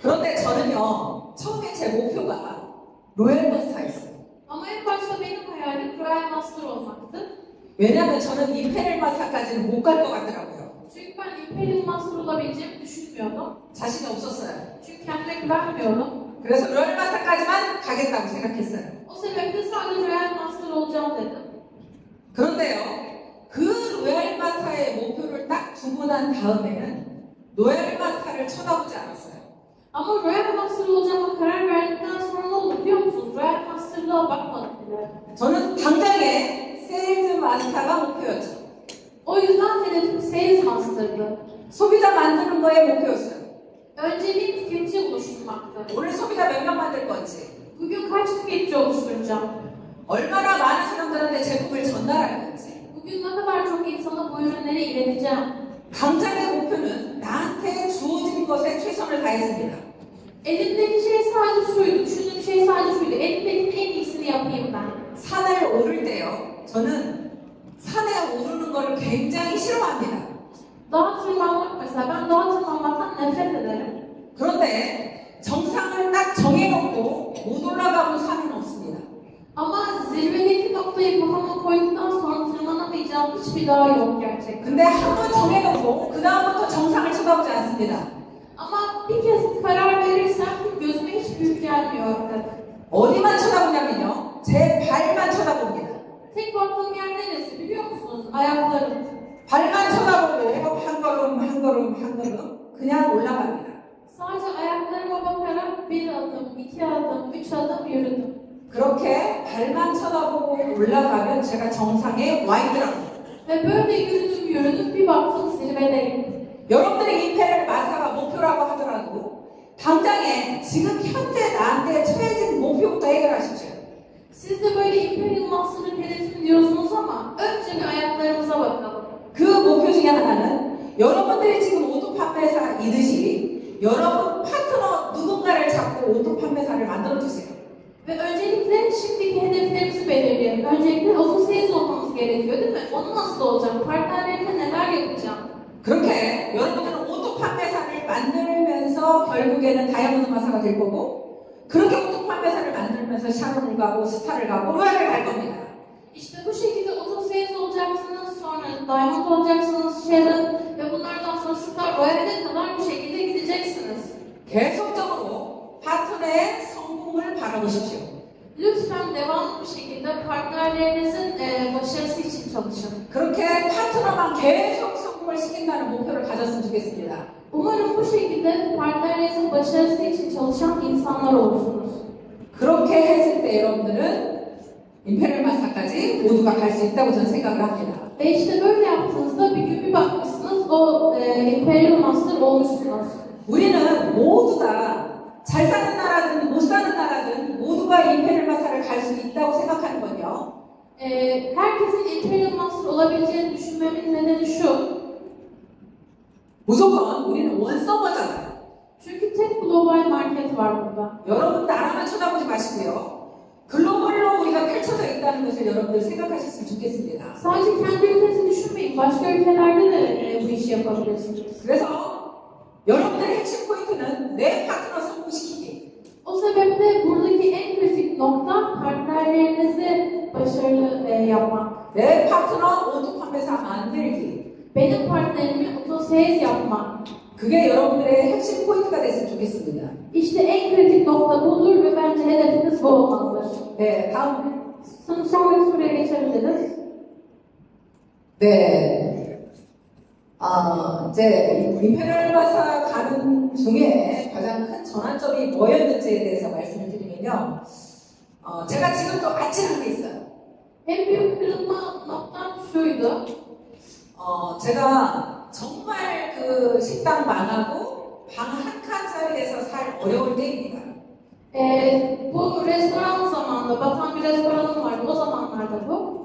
그런데 저는요, 처음에 제 목표가 로얄 마스터였어요. Ama en başta benim hayalim Royal Master olmaktı. 왜냐하면 저는 임페리얼 마스터까지는 못 갈 것 같더라고요. Çünkü ben Imperial Master olabileceğimi düşünmüyordum. 자신이 없었어요. Çünkü kendime güvenmiyordum. 그래서 로얄 마스터까지만 가겠다고 생각했어요. O sebeple sadece Royal Master olacağım dedim. 그런데요, 그 로얄 마스터의 목표를 딱 두고 난 다음에는 로얄 마스터를 쳐다보지 않았어요. Ama Royal Master olacağıma karar verdikten sonra ne oldu biliyor musunuz? Royal Master'lığa bakmadım bile. 저는 당장에 세일즈 마스터가 목표였죠. O yüzden hedefim Sales Master'dı. 소비자 만드는 거에 목표였어요. Önceliğim tüketici oluşturmaktı. 오늘 소비자 몇 명 만들 건지, Bugün kaç tüketici oluşturacağım? 얼마나 많은 사람들한테 제품을 전달할 건지. Bugün ne kadar çok insana bu ürünleri ileteceğim? 당장의 목표는 나한테 주어진 것에 최선을 다했습니다. Elimdeki şey sadece şuydu, düşündüğüm şey sadece şuydu. Elimdekinin en iyisini yapayım ben. 산을 오를 때요, 저는 산에 오르는 걸 굉장히 싫어합니다. Dağa tırmanmak mesela, ben dağa tırmanmaktan nefret ederim. 그런데 정상을 딱 정해놓고 못 올라가본 산은 없습니다. Ama zirvedeki noktayı kafama koyduktan sonra tırmanamayacağım hiçbir dağ yok gerçekten. 근데 한 번 정해놓고 그 다음부터 정상을 쳐다보지 않습니다. Ama bir kez karar verirsem gözüme hiç büyük gelmiyor artık. 어디만 쳐다보냐면요, 제 발만 쳐다봅니다. Tek baktığım yer neresi biliyor musunuz? Ayaklarım. 발만 쳐다보고 한 걸음 한 걸음 한 걸음 그냥 올라갑니다. Sadece ayaklarıma bakarak bir adım, iki adım, üç adım yürüdüm. 그렇게 발만 쳐다보고 올라가면 제가 정상에 와 있더라고요. Ve böyle yürüdüm, bir baktım zirvedeyim. 여러분들의 임페리얼 마스터가 목표라고 하더라도 당장에 지금 현재 나한테 처해진 목표부터 해결하십시오. Siz de böyle Imperial Master'ın hedefim diyorsunuz ama önce bir ayaklarımıza bakalım. 그 목표 중에 하나는 여러분들이 지금 오토 판매사이듯이 여러분 파트너 누군가를 잡고 오토 판매사를 만들어 주세요. Ve öncelikle şimdiki hedeflerimizi belirleyelim. Öncelikle otosales olmamız gerekiyor değil mi? Onu nasıl olacak? Partnerlerimle neler yapacağım? 그렇게 여러분들은 오토 판매사를 만들면서 결국에는 다이아몬드 마사가 될 거고, 그렇게 오토 판매사를 만들면서 샤론을 가고 스타를 가고 로얄을 갈 겁니다. İşte bu şekilde otosales olacaksınız, sonra Diamond olacaksınız, Sharon ve bunlardan sonra Star Royal'e kadar bu şekilde gideceksiniz. 계속적으로 파트너의 성공을 바라보십시오. Lütfen devamlı bir şekilde partnerlerinizin başarısı için çalışın. 그렇게 파트너만 계속 성공을 시킨다는 목표를 가졌으면 좋겠습니다. Umarım bu şekilde partnerlerinizin başarısı için çalışan insanlar olursunuz. 그렇게 했을 때 여러분들은 임페리얼 마스터까지 모두가 갈 수 있다고 저는 생각을 합니다. Ve işte böyle yaptığınızda bir gün bir bakmışsınız o Imperial Master olmuşsunuz. 우리는 모두 다 잘 사는 나라든 못 사는 나라든 모두가 임페리얼 마스터를 갈 수 있다고 생각하는 건요. Herkesin Imperial Master olabileceğini düşünmemin nedeni şu. 무조건 우리는 원서버잖아요. Çünkü tek global market var burada. 여러분 나라만 쳐다보지 마시고요. 글로벌로 우리가 펼쳐져 있다는 것을 여러분들 생각하셨으면 좋겠습니다. Sadece kendi ülkenizi düşünmeyin. Başka ülkelerde de bu işi yapabilirsiniz. 그래서 여러분들의 핵심 포인트는 내 파트너 성공시키기. O sebeple buradaki en kritik nokta partnerlerinizi başarılı yapmak. 내 파트너 오토 판매사 만들기. Benim partnerimi otosales yapmak. 그게 여러분들의 핵심 포인트가 됐으면 좋겠습니다. İşte en kritik nokta budur ve bence hedefiniz bu olmalıdır. 네, 다음. Sonraki soruya geçebiliriz. 네. 이제 임페리얼 마사 가는 중에 가장 큰 전환점이 뭐였는지에 대해서 말씀을 드리면요. 제가 지금 또 아찔한 게 있어요. En büyük kırılma noktam şuydu. 제가 정말 그 식당 망하고 방 한 칸짜리에서 살 어려울 때입니다. Bu restoran zamanında, batan bir restoranım vardı o zamanlarda bu.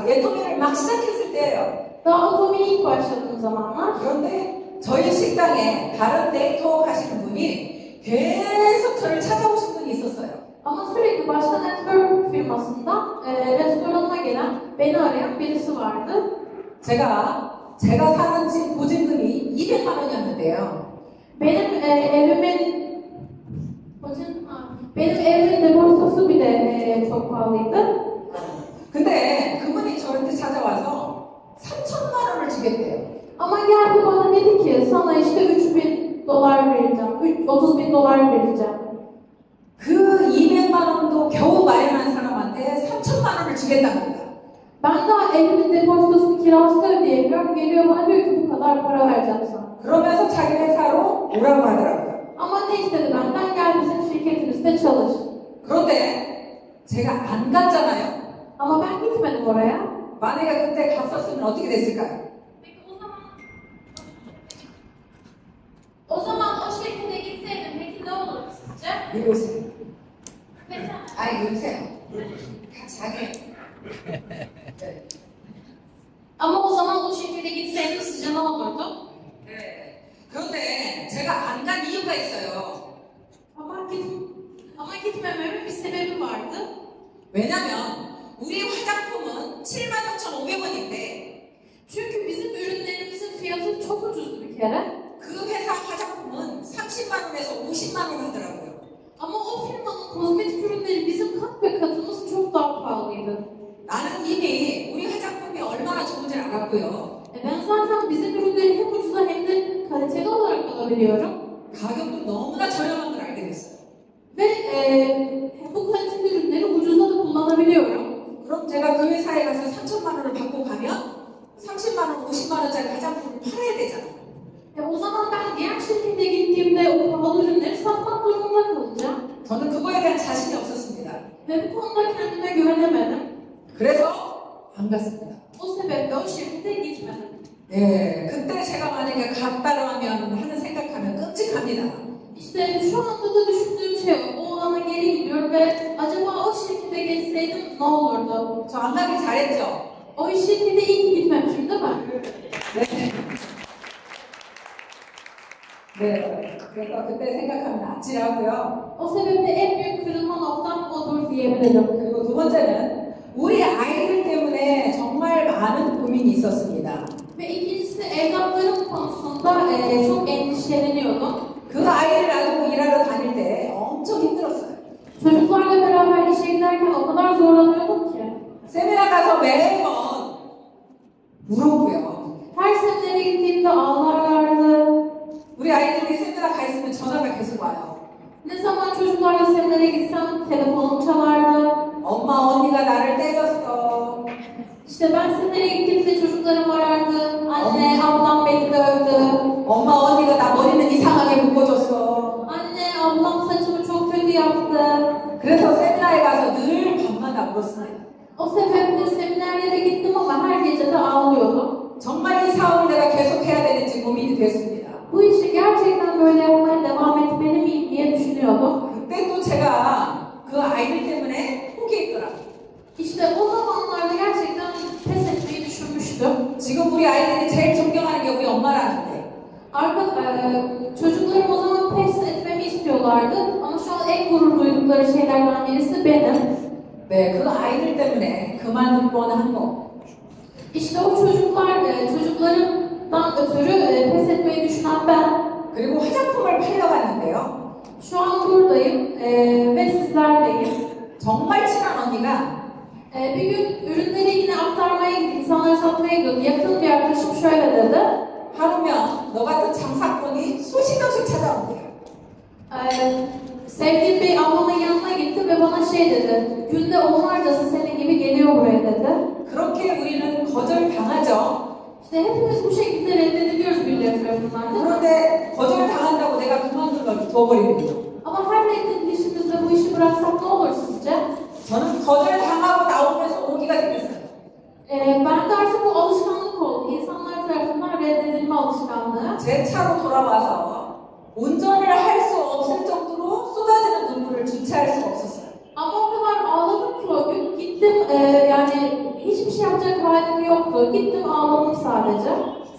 예토미를 막 시작했을 때예요. Daha otomine ilk başladığım zamanlar. 그런데 저희 식당에 다른 네이트워크 하시는 분이 계속 저를 찾아오신 분이 있었어요. Ama sürekli başka network firmasında restoranına gelen, beni arayan birisi vardı. 제가 제가 사는 집 보증금이 200만 원이었는데요. Benim evimin depozitosu bile çok pahalıydı. 근데 그분이 저한테 찾아와서 3천만 원을 주겠대요. Ama geldi bana dedi ki sana işte 3.000 dolar vereceğim, 30.000 dolar vereceğim. 그 200만 원도 겨우 마련한 사람한테 3천만 원을 주겠답니다. Ben daha evimin depozitosunu kirasını ödeyemiyorum. Geliyor bana diyor ki bu kadar para vereceğim sana. 그러면서 자기 회사로 오라고 하더라고요. Ama ne istedi benden? Gel bizim şirketimizde çalış. 그런데 제가 안 갔잖아요. Ama ben gitmedim oraya. 만약에 그때 갔었으면 어떻게 됐을까요? Peki o zaman o şirkete gitseydim peki ne olurdu sizce? 이리 오세요. Peki. 아이 이리 오세요. 같이 하게. 네. Ama o zaman o şirkete gitseydim sizce ne olurdu? 네. 그런데 제가 안 간 이유가 있어요. Ama gitmememin bir sebebi vardı. 왜냐면 우리 화장품은 76,500원인데 Çünkü bizim ürünlerimizin fiyatı çok ucuzdu bir kere. 그 회사 화장품은 30만 원에서 50만 원 하더라고요. Ama o firmanın kozmetik ürünleri bizim kat ve katımız çok daha pahalıydı. 나는 이미 우리 화장품이 얼마나 좋은지 알았고요. Ben zaten bizim ürünleri hem ucuza hem de kaliteli olarak alabiliyorum. 가격도 너무나 저렴한 걸 알게 됐어요. Ve bu kaliteli ürünleri ucuza da kullanabiliyorum. 그럼 제가 그 회사에 가서 3천만 원을 받고 가면 30만 원, 50만 원짜리 화장품을 팔아야 되잖아요. O zaman ben diğer şirkete gittiğimde o pahalı ürünleri satmak durumunda kalacağım. 저는 그거에 대한 자신이 없었습니다. Ve bu konuda kendime güvenemedim. 그래서 안 갔습니다. O sebeple o şirkete gitmedim. 네, 그때 제가 만약에 갔다고 하면 하는 생각하면 끔찍합니다. İşte şu anda da düşündüğüm şey o ana geri gidiyor ve acaba o şirkete geçseydim ne olurdu? 저 안 가길 잘했죠? O şirkete iyi ki gitmemişim değil mi? 네. 네, 그래서 그때 생각하면 아찔하고요. O sebeple en büyük kırılma noktam odur diyebilirim. 그리고 두 번째는 우리 아이들 때문에 정말 많은 고민이 있었습니다. Ve ikincisi evlatlarım konusunda çok endişeleniyordum. 그 아이를 놔두고 일하러 다닐 때 엄청 힘들었어요. Çocuklarla beraber işe giderken o kadar zorlanıyordum ki. 세미나 가서 매번 울었고요. Her seminere gittiğimde ağlarlardı. 우리 아이들이 세미나 가 있으면 전화가 계속 와요. Ne zaman çocuklarla seminere gitsem telefonum çalardı. 엄마 언니가 나를 때렸어. İşte ben seminere gittiğimde çocuklarım arardı. Anne, ablam beni dövdü. 엄마 언니가 나 머리는 이상하게 묶어줬어. Anne, ablam saçımı çok kötü yaptı. 그래서 세미나에 가서 늘 밤마다 울었습니다. O sebeple seminerlere gittim ama her gece de ağlıyordum. 정말 이 사업을 내가 계속해야 되는지 고민이 됐습니다. Bu işi gerçekten böyle yapmaya devam etmeli miyim diye düşünüyordum. 그때 또 제가 그 아이들 때문에 포기했더라고요. İşte o zamanlarda gerçekten pes etmeyi düşünmüştüm. 지금 우리 아이들이 제일 존경하는 게 우리 엄마라는데. Çocuklarım o zaman pes etmemi istiyorlardı ama şu an en gurur duydukları şeylerden birisi benim. 네, 그 아이들 때문에 그만두고 한 거. İşte o çocuklarımdan ötürü pes etmeyi düşünen ben. 그리고 화장품을 팔러 갔는데요. Şu an buradayım ve sizlerleyim. 정말 친한 언니가 Bir gün ürünleri yine aktarmaya gidip insanlara satmaya gidiyordum. Yakın bir arkadaşım şöyle dedi. 하루면 너 같은 장사꾼이 수십 명씩 찾아온대요. Sevdiğim bir ablamın yanına gitti ve bana şey dedi. Günde onlarcası senin gibi geliyor buraya dedi. 그렇게 우리는 거절당하죠. İşte hepimiz bu şekilde reddediliyoruz birileri tarafından değil mi? 그런데 거절당한다고 내가 그만두어버리면 Ama her reddedilişimizde bu işi bıraksak ne olur sizce? 저는 거절당하고 나오면서 오기가 생겼어요. Ben de artık bu alışkanlık oldu. İnsanlar tarafından reddedilme alışkanlığı. 제 차로 돌아와서 운전을 할 수 없을 정도로 쏟아지는 눈물을 주체할 수가 없었어요. Ama o kadar ağladım ki o gün. Gittim yani hiçbir şey yapacak halim yoktu. Gittim ağladım sadece.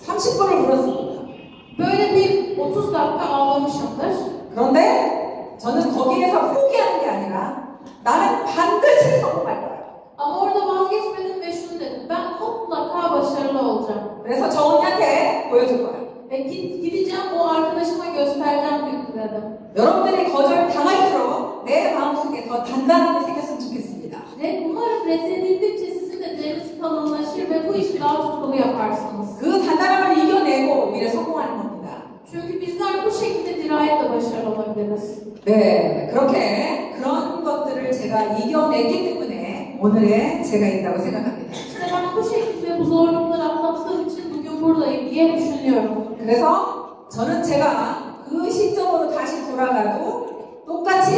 30분을 울었습니다. Böyle bir 30 dakika ağlamışımdır. 그런데 저는 거기에서 포기하는 게 아니라 나는 반드시 성공할 거야. Ama orada vazgeçmedim ve şunu dedim. Ben mutlaka başarılı olacağım. 그래서 저 언니한테 보여줄 거야. Ve gideceğim o arkadaşıma göstereceğim günü dedim. 여러분들이 거절 당할수록 내 마음속에 더 단단하게 생겼으면 좋겠습니다. Ve umarım reddedildikçe sizin de deriniz kalınlaşır ve bu işi daha tutkulu yaparsınız. 그 단단함을 이겨내고 우리를 성공하는 겁니다. Çünkü bizler bu şekilde dirayetle başarılı olabiliriz. 네, 그렇게 그런 것들을 제가 이겨냈기 때문에 오늘의 제가 있다고 생각합니다. İşte ben bu şekilde bu zorlukları atlattığım için bugün buradayım diye düşünüyorum. 그래서 저는 제가 그 시점으로 다시 돌아가도 똑같이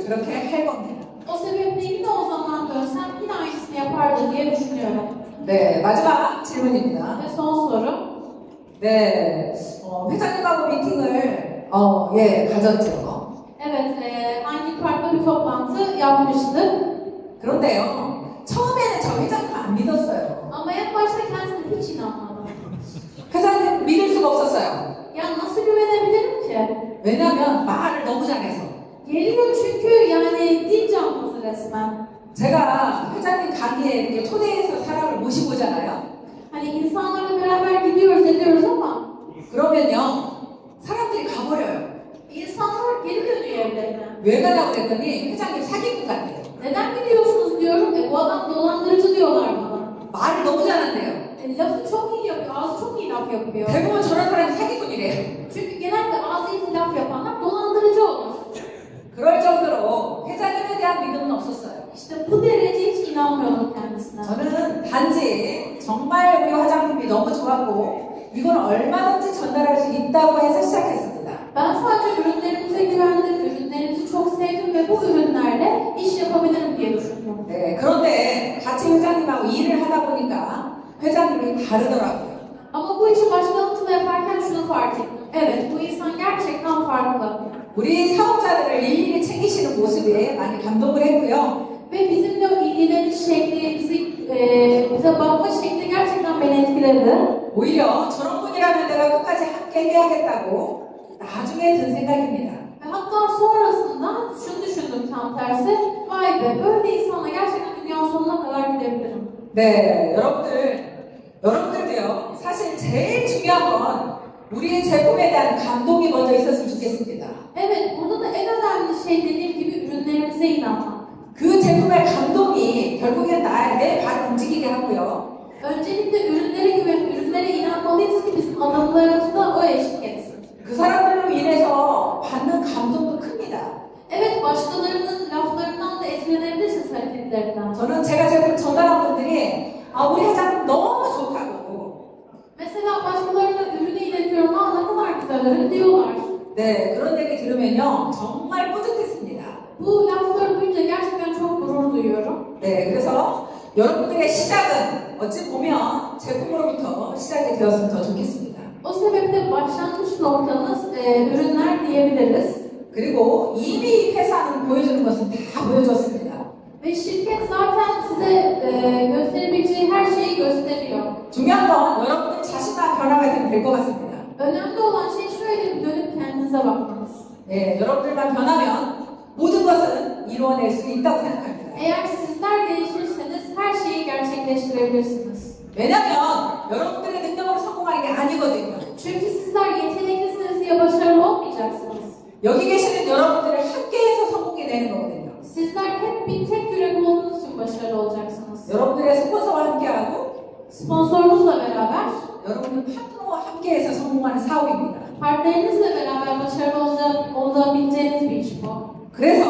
그렇게 할 겁니다. O sebeple yine o zaman dönsem yine aynısını yapardı diye düşünüyorum. 네, 마지막 질문입니다. Ve son soru. 네, 회장님하고 미팅을 가졌죠. Evet, hangi parkta bir toplantı yapmıştık. 그런데요, 처음에는 저 회장님 안 믿었어요. Ama en başta kendisine hiç inanmadım. 회장님 믿을 수가 없었어요. Ya nasıl güvenebilirim ki? 왜냐면 말을 너무 잘해서. Geliyor çünkü yani dil canlısı resmen. 제가 회장님 강의에 이렇게 초대해서 사람을 모시고 오잖아요. Hani insanlarla beraber gidiyoruz ediyoruz ama 그러면요, 사람들이 가버려요. insanlar geri dönüyor evlerine. 왜 가냐고 그랬더니 회장님 사기꾼 같대요. Neden gidiyorsunuz diyorum. Bu adam dolandırıcı diyorlar bana. 말을 너무 잘한대요. Lafı çok iyi yapıyor, ağzı çok iyi laf yapıyor. 대부분 저런 사람이 사기꾼이래요. Çünkü genelde ağzı iyi laf yapanlar dolandırıcı olur. 그럴 정도로 회장님에 대한 믿음은 없었어요. İşte bu derece hiç inanmıyordum kendisine. 저는 단지 정말 우리 화장품이 너무 좋았고 이걸 얼마든지 전달할 수 있다고 해서 시작했습니다. Ben sadece ürünlerimize güvendim, ürünlerimizi çok sevdim ve bu ürünlerle iş yapabilirim diye düşündüm. 네, 그런데 같이 회장님하고 일을 하다 보니까 회장님이 다르더라고요. Ama bu işi başkanlıkla yaparken şunu fark ettim. Evet, bu insan gerçekten farklı. 우리 사업자들을 일일이 챙기시는 모습에 많이 감동을 했고요. Ve bizimle o ilgileniş şekli, bize bakma şekli gerçekten beni etkiledi. 오히려 저런 분이라면 내가 끝까지 함께 해야겠다고 나중에 든 생각입니다. Ve hatta sonrasında şunu düşündüm tam tersi. Vay be, böyle insanla gerçekten dünyanın sonuna kadar gidebilirim. 네, 여러분들도요. 사실 제일 중요한 건 우리의 제품에 대한 감동이 먼저 있었으면 좋겠습니다. Evet, burada da en önemli şey dediğim gibi ürünlerimize inanmak. 그 제품의 감동이 결국엔 내 발을 움직이게 하고요. Öncelikle ürünlere güvenip ürünlere inanmalıyız ki bizim adımlarımızda o eşlik etsin. 그 사람들로 인해서 받는 감동도 큽니다. Evet, başkalarının laflarından da etkilenebilirsiniz hareketlerinden. 저는 제가 제품 전달한 분들이 우리 회장님 너무 좋다고. Mesela başkalarına ürünü iletiyorum, ne kadar güzel ürün diyorlar. 네, 그런 얘기 들으면요 정말 뿌듯했습니다. Bu lafları duyunca gerçekten çok gurur duyuyorum. 네, 그래서 여러분들의 시작은 어찌 보면 제품으로부터 시작이 되었으면 더 좋겠습니다. O sebeple başlangıç noktanız ürünler diyebiliriz. 그리고 이미 회사는 보여주는 것은 다 보여줬습니다. Ve şirket zaten size gösterebileceği her şeyi gösteriyor. 중요한 건 여러분들 자신만 변화가 되면 될 것 같습니다. Önemli olan şey şöyle bir dönüp kendinize bakmanız. 네, 여러분들만 변하면 모든 것은 이루어낼 수 있다고 생각합니다. Eğer sizler değişirseniz her şeyi gerçekleştirebilirsiniz. 왜냐면 여러분들의 능력으로 성공하는 게 아니거든요. Çünkü sizler yeteneklisiniz diye başarılı olmayacaksınız. 여기 계시는 여러분들을 함께해서 성공이 되는 거거든요. Sizler hep bir tek yürek olduğunuz için başarılı olacaksınız. 여러분들의 스폰서와 함께하고 Sponsorunuzla beraber, 여러분들 파트너와 함께해서 성공하는 사업입니다. partnerinizle beraber başarılı olabileceğiniz bir iş bu. 그래서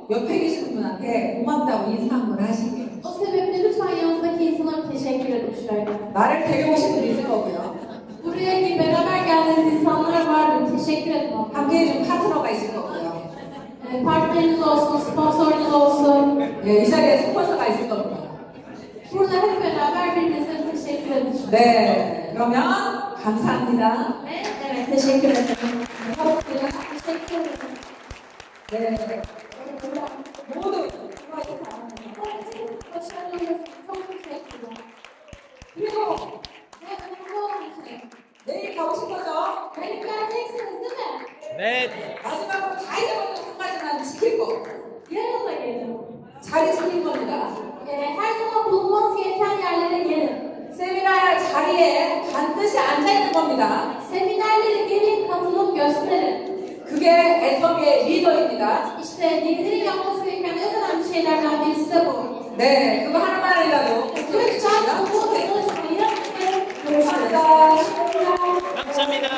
옆에 계시는 분한테 고맙다고 인사 한번 하시고요. O sebeple lütfen yanınızdaki insana teşekkür edin şöyle. 나를 데려오신 분 있을 거고요. Buraya beraber geldiğiniz insanlar vardır. Teşekkür edin onlara. 함께해준 파트너가 있을 거고요. Partneriniz olsun, sponsorunuz olsun. 네, 이 자리에 스폰서가 있을 겁니다. Burada hep beraber birbirinize teşekkür edin. 네, 그러면 감사합니다. Evet, teşekkür ederim. Teşekkür ederim. 네, 모두 Başarılı olsun. Çok teşekkürler. 그리고 Ve önemli olan şey. 내일 가고 싶어서 Gelip geleceksiniz değil mi? 네. 마지막으로 다 잊어버린 한 가지만 지킬 거. Yarın da gelin. 자리 지킬 겁니다. Her zaman bulunmanız gereken yerlere gelin. 세미나 자리에 반드시 앉아있는 겁니다. Seminerlere gelin, katılım gösterin. 그게 애터미의 리더입니다. İşte liderin yapması gereken en önemli şeylerden birisi de bu. 네, 그거 하나만이라도 Lütfen bunu 네, unutmayın ve görüşürüz. 감사합니다. 감사합니다.